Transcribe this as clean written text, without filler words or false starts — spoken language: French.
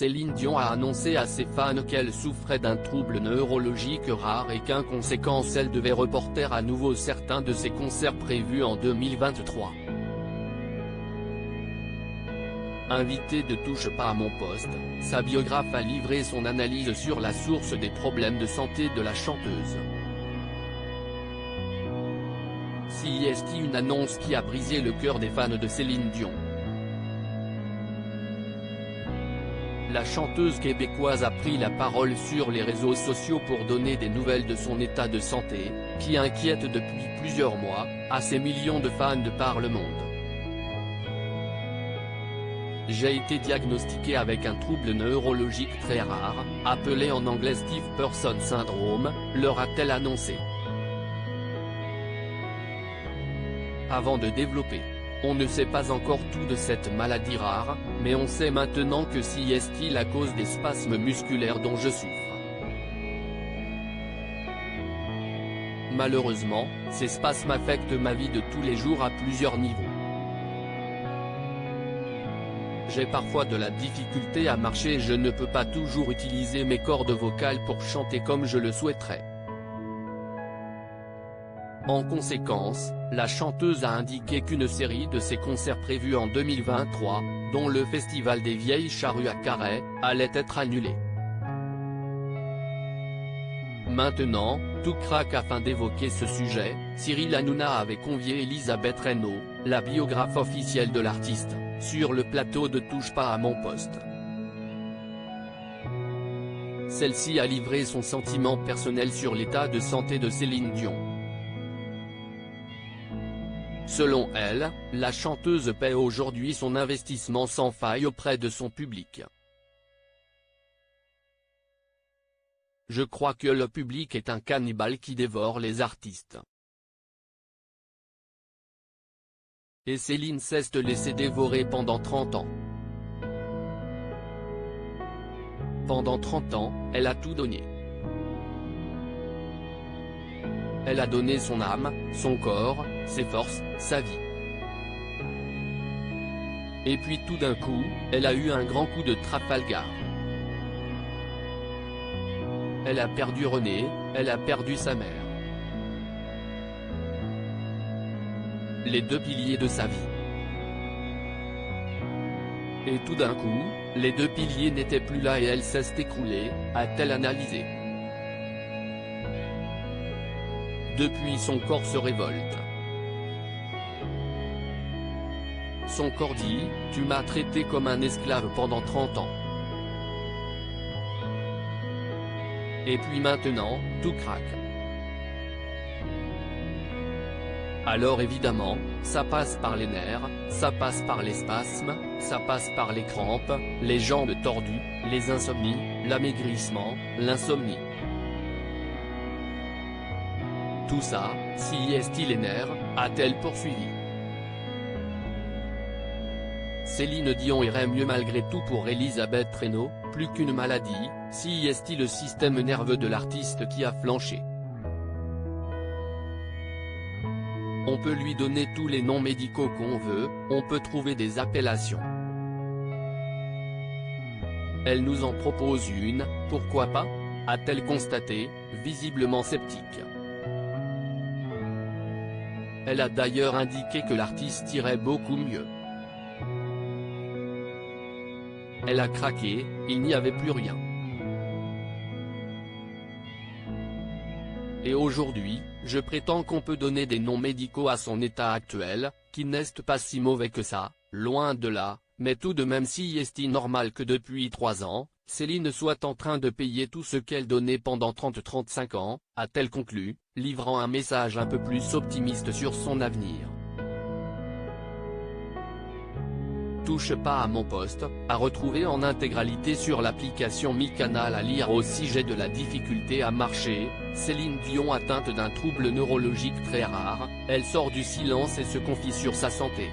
Céline Dion a annoncé à ses fans qu'elle souffrait d'un trouble neurologique rare et qu'en conséquence elle devait reporter à nouveau certains de ses concerts prévus en 2023. Invitée de Touche pas à mon poste, sa biographe a livré son analyse sur la source des problèmes de santé de la chanteuse. CIST, une annonce qui a brisé le cœur des fans de Céline Dion. La chanteuse québécoise a pris la parole sur les réseaux sociaux pour donner des nouvelles de son état de santé, qui inquiète depuis plusieurs mois, à ses millions de fans de par le monde. J'ai été diagnostiqué avec un trouble neurologique très rare, appelé en anglais Stiff Person Syndrome, leur a-t-elle annoncé. Avant de développer. On ne sait pas encore tout de cette maladie rare, mais on sait maintenant que CIST la cause des spasmes musculaires dont je souffre. Malheureusement, ces spasmes affectent ma vie de tous les jours à plusieurs niveaux. J'ai parfois de la difficulté à marcher et je ne peux pas toujours utiliser mes cordes vocales pour chanter comme je le souhaiterais. En conséquence, la chanteuse a indiqué qu'une série de ses concerts prévus en 2023, dont le Festival des Vieilles Charrues à Carhaix, allait être annulée. Maintenant, tout craque. Afin d'évoquer ce sujet, Cyril Hanouna avait convié Elisabeth Reynaud, la biographe officielle de l'artiste, sur le plateau de Touche pas à mon poste. Celle-ci a livré son sentiment personnel sur l'état de santé de Céline Dion. Selon elle, la chanteuse paie aujourd'hui son investissement sans faille auprès de son public. Je crois que le public est un cannibale qui dévore les artistes. Et Céline s'est laissée dévorer pendant 30 ans. Pendant 30 ans, elle a tout donné. Elle a donné son âme, son corps, ses forces, sa vie. Et puis tout d'un coup, elle a eu un grand coup de Trafalgar. Elle a perdu René, elle a perdu sa mère. Les deux piliers de sa vie. Et tout d'un coup, les deux piliers n'étaient plus là et elle s'est écroulée, a-t-elle analysé. Depuis, son corps se révolte. Son corps dit, tu m'as traité comme un esclave pendant 30 ans. Et puis maintenant, tout craque. Alors évidemment, ça passe par les nerfs, ça passe par les spasmes, ça passe par les crampes, les jambes tordues, les insomnies, l'amaigrissement, l'insomnie. Tout ça, CIST les nerfs, a-t-elle poursuivi. Céline Dion irait mieux malgré tout pour Elisabeth Reynaud, plus qu'une maladie, CIST le système nerveux de l'artiste qui a flanché. On peut lui donner tous les noms médicaux qu'on veut, on peut trouver des appellations. Elle nous en propose une, pourquoi pas, a-t-elle constaté, visiblement sceptique. Elle a d'ailleurs indiqué que l'artiste irait beaucoup mieux. Elle a craqué, il n'y avait plus rien. Et aujourd'hui, je prétends qu'on peut donner des noms médicaux à son état actuel, qui n'est pas si mauvais que ça, loin de là, mais tout de même si est normal que depuis 3 ans, Céline soit en train de payer tout ce qu'elle donnait pendant 30-35 ans, a-t-elle conclu, livrant un message un peu plus optimiste sur son avenir. Touche pas à mon poste, à retrouver en intégralité sur l'application Mi Canal. À lire au sujet de la difficulté à marcher, Céline Dion atteinte d'un trouble neurologique très rare, elle sort du silence et se confie sur sa santé.